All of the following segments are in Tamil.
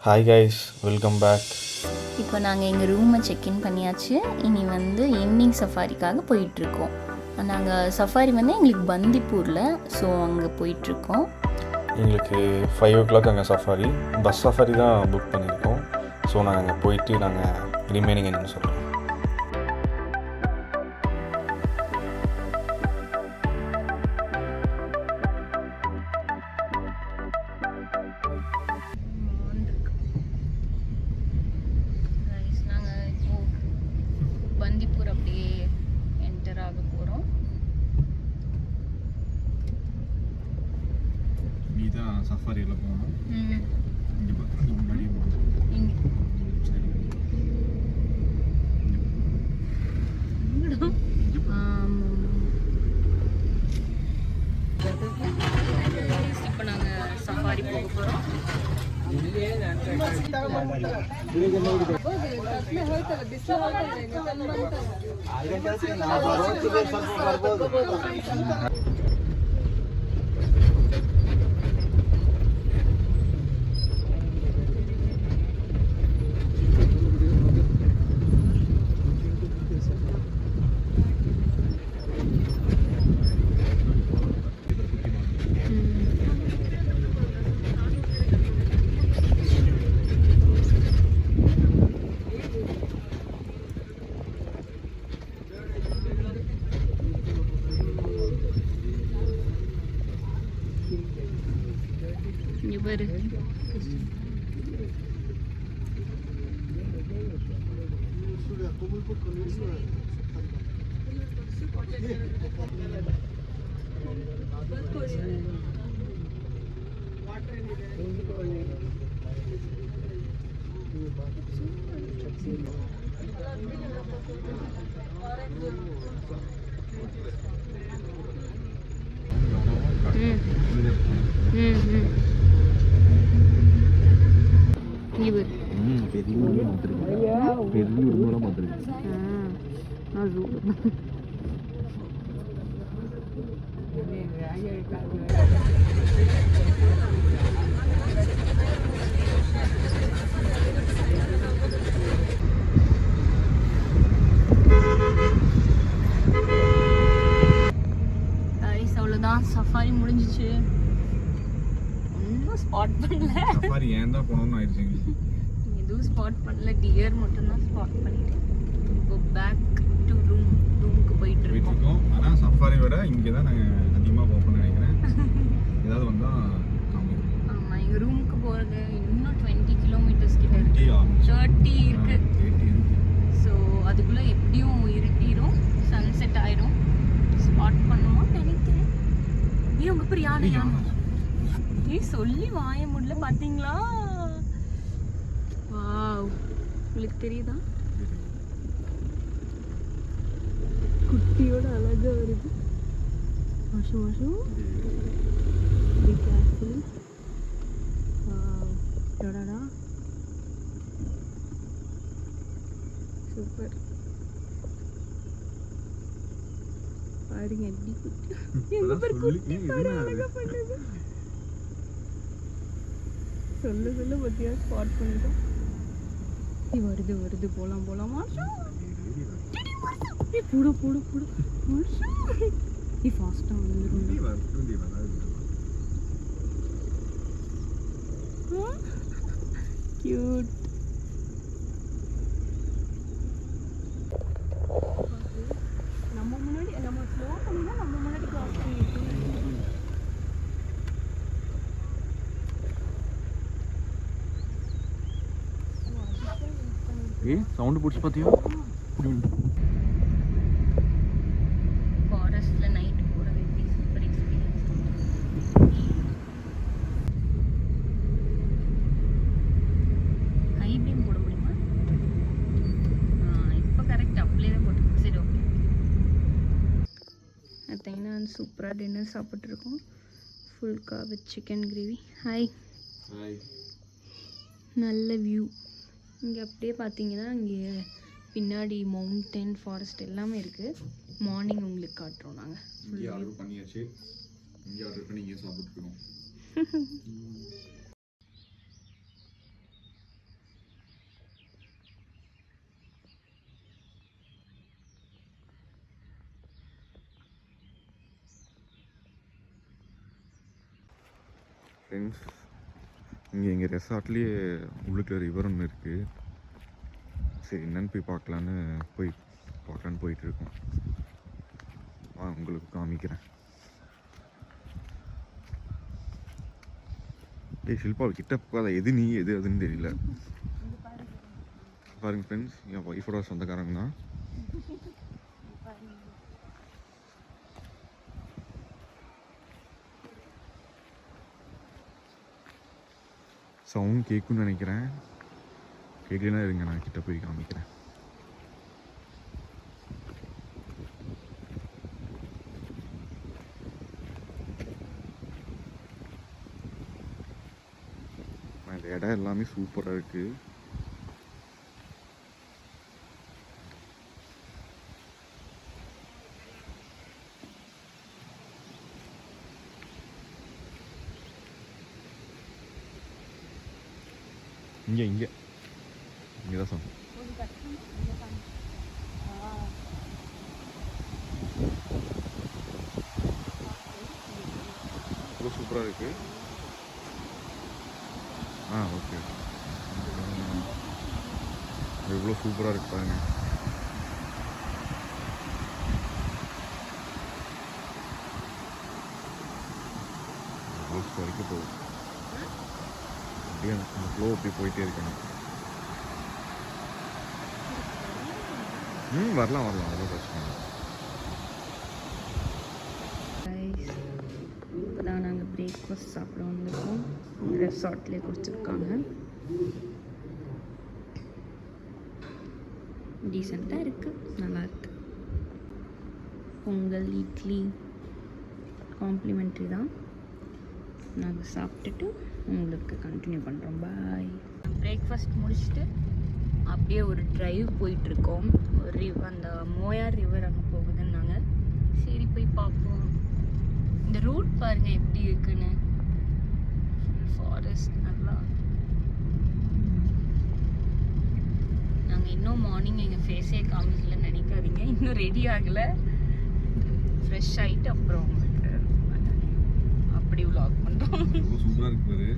Hi guys, welcome back. இப்போ நாங்கள் எங்கள் ரூமை செக்இன் பண்ணியாச்சு. இனி வந்து ஈவினிங் சஃபாரிக்காக போயிட்டுருக்கோம். நாங்கள் சஃபாரி வந்து எங்களுக்கு பந்திப்பூரில், ஸோ அங்கே போயிட்டுருக்கோம். எங்களுக்கு 5 o'clock அங்கே சஃபாரி, பஸ் சஃபாரி தான் புக் பண்ணியிருக்கோம். ஸோ நாங்கள் அங்கே போயிட்டு நாங்கள் ரிமைனிங் என்னென்னு சொல்கிறோம். பந்திப்பூர் அப்படியே என்டர் ஆக போகிறோம். இதுதான் சஃபாரியில் போகணும். இங்கே முன்னாடி இப்போ நாங்கள் சஃபாரி போக போகிறோம். இவர் அவ்வளோதான், சஃபாரி முடிஞ்சிச்சு. ஒன்றும் ஸ்பாட் பண்ணல. சஃபாரி ஏன் தான் போகணும்னு ஆயிடுச்சு. எதுவும் ஸ்பாட் பண்ணல, டியர் மட்டும்தான் ஸ்பாட் பண்ணிட்டேன். இப்போ பேக் டு ரூமுக்கு போயிட்டு இருக்கோம். ஆனால் சஃபாரி விட இங்கே தான் நாங்கள் அதிகமாக போகணும்னு நினைக்கிறேன். ஏதாவது வந்தால் ஆமாம், எங்கள் ரூமுக்கு போகிறது இன்னும் 20 கிலோமீட்டர்ஸ் கிட்ட இருக்கு. 30 இருக்கு. ஸோ அதுக்குள்ளே எப்படியும் இருட்டிடும், சன்செட் ஆயிடும். ஸ்பாட் பண்ணுவோம்னு நினைக்கிறேன். உங்க பேர் யானையா? சொல்லி வாய முடியல. பாத்தீங்களா? வாவ், உங்களுக்கு தெரியுதா? குட்டியோட அழகா வருது. Mashu be careful. வாவ், டடடா, சூப்பர். பாருங்க எப்படி குட்டி. எங்க பேர் குட்டி பாரு, அழகா பண்ணுது. சொல்ல பத்தியா ஸ்பாட் பண்ணிட்டோம். வருது போலாம் மாஷா. போடு மாஷா. ஃபாஸ்டா வந்துரும். கியூட். நம்ம ஸ்லோ பண்ணினா நம்ம முன்னாடி கிராஸ் பண்ணிட்டு. சவுண்ட் பிடிச்சி பார்த்தியா? ஃபாரஸ்ட்ல நைட் போறது சூப்பர் எக்ஸ்பீரியன்ஸ். ஹை பீம் போட முடியுமா? இப்போ கரெக்ட் அப்படியே போட்டு. சரி, ஓகே. பார்த்தீங்கன்னா சூப்பராக டின்னர் சாப்பிட்ருக்கோம். Phulka with chicken gravy. Hi. நல்ல வியூ. இங்கே அப்படியே பார்த்தீங்கன்னா இங்கே பின்னாடி மவுண்டன், ஃபாரஸ்ட் எல்லாமே இருக்குது. மார்னிங் உங்களுக்கு காட்டுறோம். நாங்கள் இங்கே ஆர்டர் பண்ணியாச்சு. இங்கே ஆர்டர் பண்ணி இங்கே சாப்பிட்டுருக்கோம். ஃப்ரெண்ட்ஸ், இங்கே எங்கள் ரெசார்ட்லேயே உள்ளுக்குள்ள ரிவர் ஒன்று இருக்குது. சரி என்னன்னு போய் பார்க்கலான்னு போயிட்டுருக்கோம். உங்களுக்கு காமிக்கிறேன். ஷில்பா கிட்ட போகாத, எது நீ எது அதுன்னு தெரியல. பாருங்க ஃப்ரெண்ட்ஸ், என் ஒய்ஃபோட சொந்தக்காரங்க தான். சவுண்ட் கேட்குன்னு நினைக்கிறேன். கேட்கலாம், இருங்க நான் கிட்ட போய் காமிக்கிறேன். இந்த இடம் எல்லாமே சூப்பராக இருக்குது. இங்கே தான் சொன்னேன். ரொம்ப சூப்பராக இருக்கு. ஓகே, எவ்வளோ சூப்பராக இருக்கு பாருங்க. வரைக்கும் போகுது அப்படியே அந்த ஃப்ளோ அப்படி போயிட்டே இருக்கணும். வரலாம் அவ்வளோ பிரச்சனை இல்லை. இப்போ தான் நாங்கள் பிரேக்ஃபாஸ்ட் சாப்பிட வந்திருக்கோம். ரெசார்ட்லேயே கொடுத்துருக்காங்க. டீசெண்டாக இருக்குது, நல்லாயிருக்கு. பொங்கல், இட்லி காம்ப்ளிமெண்ட்ரி தான். நாங்கள் சாப்பிட்டுட்டு உங்களுக்கு கண்டினியூ பண்ணுறோம். பாய். பிரேக்ஃபாஸ்ட் முடிச்சுட்டு அப்படியே ஒரு ட்ரைவ் போயிட்டுருக்கோம். ஒரு அந்த மோயார் ரிவர் அங்கே போகுதுன்னாங்க. சரி போய் பார்ப்போம். இந்த ரூட் பாருங்கள் எப்படி இருக்குன்னு. ஃபாரஸ்ட் நல்லா. நாங்கள் இன்னும் மார்னிங் எங்கள் ஃபேஸே காமிக்கலன்னு நினைக்காதீங்க. இன்னும் ரெடி ஆகலை. ஃப்ரெஷ் ஆகிட்டு அப்புறம் உங்களுக்கு அப்படி vlog பண்ணுறோம். சூப்பராக இருக்கு பாரு.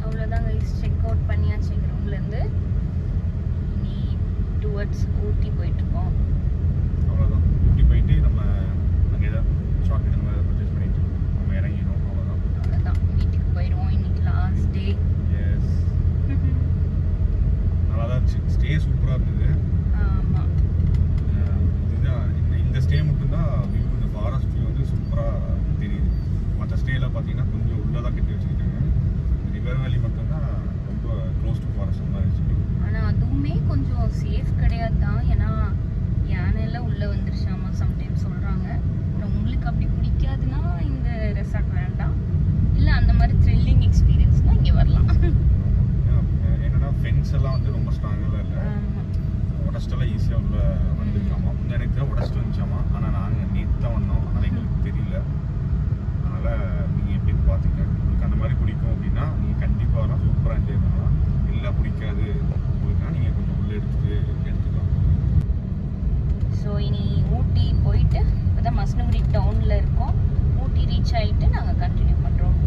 அவ்வளோதான் கைஸ், செக் அவுட் பண்ணியாச்சு எங்கள் ரூம்லேருந்து. இனி டுவர்ட்ஸ் ஊட்டி போயிட்டுருக்கோம். அவ்வளோதான், ஊட்டி போயிட்டு நம்ம அங்கே ஏதாவது சாக்லேட் நம்ம பர்ச்சேஸ் பண்ணிட்டு நம்ம இறங்கிடும். அவ்வளோதான், வீட்டுக்கு போயிடுவோம். இன்னைக்கு லாஸ்ட் டே. எஸ், நல்லா தான் இருந்துச்சு. ஸ்டே சூப்பராக இருந்தது. ஆமாம், இதுதான் இந்த ஸ்டே மட்டும்தான் வியூ, இந்த ஃபாரஸ்ட் வியூ வந்து சூப்பராக தெரியுது. மற்ற ஸ்டேயில் பார்த்தீங்கன்னா கொஞ்சம் உள்ளே தான் கட்டி வச்சுக்கிட்டாங்க. ரிவர் வேலி மட்டும்தான் ரொம்ப க்ளோஸ் டு ஃபாரஸ்ட் மாதிரி இருந்துச்சு. ஆனால் அதுவுமே கொஞ்சம் சேஃப் கிடையாது தான். ஏன்னா யானையெல்லாம் உள்ளே வந்துருச்சாமா சம்டைம்ஸ் சொல்கிறாங்க. உங்களுக்கு அப்படி பிடிக்காதுன்னா இந்த ரெசார்ட் வேண்டாம். இல்லை அந்த மாதிரி த்ரில்லிங் எக்ஸ்பீரியன்ஸ்னால் இங்கே வரலாம். என்னன்னா ஃபென்ஸ் எல்லாம் வந்து ரொம்ப ஸ்ட்ராங்கெல்லாம் இல்லை. உடச்சிட்டெல்லாம் ஈஸியாக உள்ள வந்துருக்காமா. இந்த எனக்கு தான் உடச்சிட்டு வந்துச்சாமா. ஆனால் நாங்கள் நேற்று தான் வந்தோம், அதனால் எங்களுக்கு தெரியல. அதனால் நீங்கள் எப்படின்னு பார்த்துக்க. உங்களுக்கு அந்த மாதிரி பிடிக்கும் அப்படின்னா நீங்கள் கண்டிப்பாக வரலாம், சூப்பராக என்ஜாய் பண்ணலாம். இல்லை பிடிக்காது உங்களுக்குனா நீங்கள் கொஞ்சம் உள்ளே எடுத்துக்கலாம். ஸோ இனி ஊட்டி போயிட்டு இப்போ தான் மசனகுடி டவுனில் இருக்கோம். ஊட்டி ரீச் ஆகிட்டு நாங்கள் கண்டினியூ பண்ணுறோம்.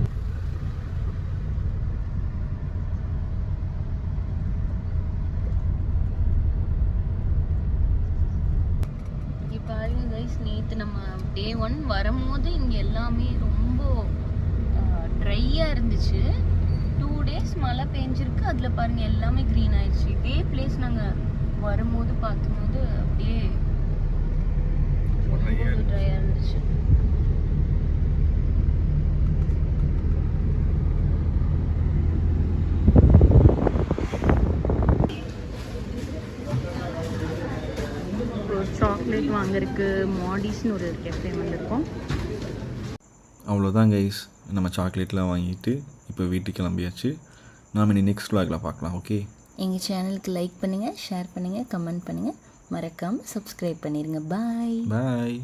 பாருங்க கைஸ், நேற்று நம்ம டே 1 வரும்போது இங்கே எல்லாமே ரொம்ப ட்ரையாக இருந்துச்சு. 2 days மழை பெஞ்சிருக்கு. அதில் பாருங்கள் எல்லாமே க்ரீன் ஆயிடுச்சு. இதே பிளேஸ் நாங்கள் வரும்போது பார்க்கும்போது அப்படியே ட்ரையாக இருந்துச்சு. சாக்லேட் வாங்குறதுக்கு மாடிஸ்னு ஒரு கேஃபே வந்திருக்கோம். அவ்வளோதான் கைஸ், நம்ம சாக்லேட்லாம் வாங்கிட்டு இப்போ வீட்டுக்கு கிளம்பியாச்சு. நாம் இனி நெக்ஸ்ட் vlogல பார்க்கலாம். ஓகே, எங்கள் சேனலுக்கு லைக் பண்ணுங்கள், ஷேர் பண்ணுங்கள், கமெண்ட் பண்ணுங்கள், மறக்காமல் சப்ஸ்கிரைப் பண்ணிடுங்க. பாய். பாய்.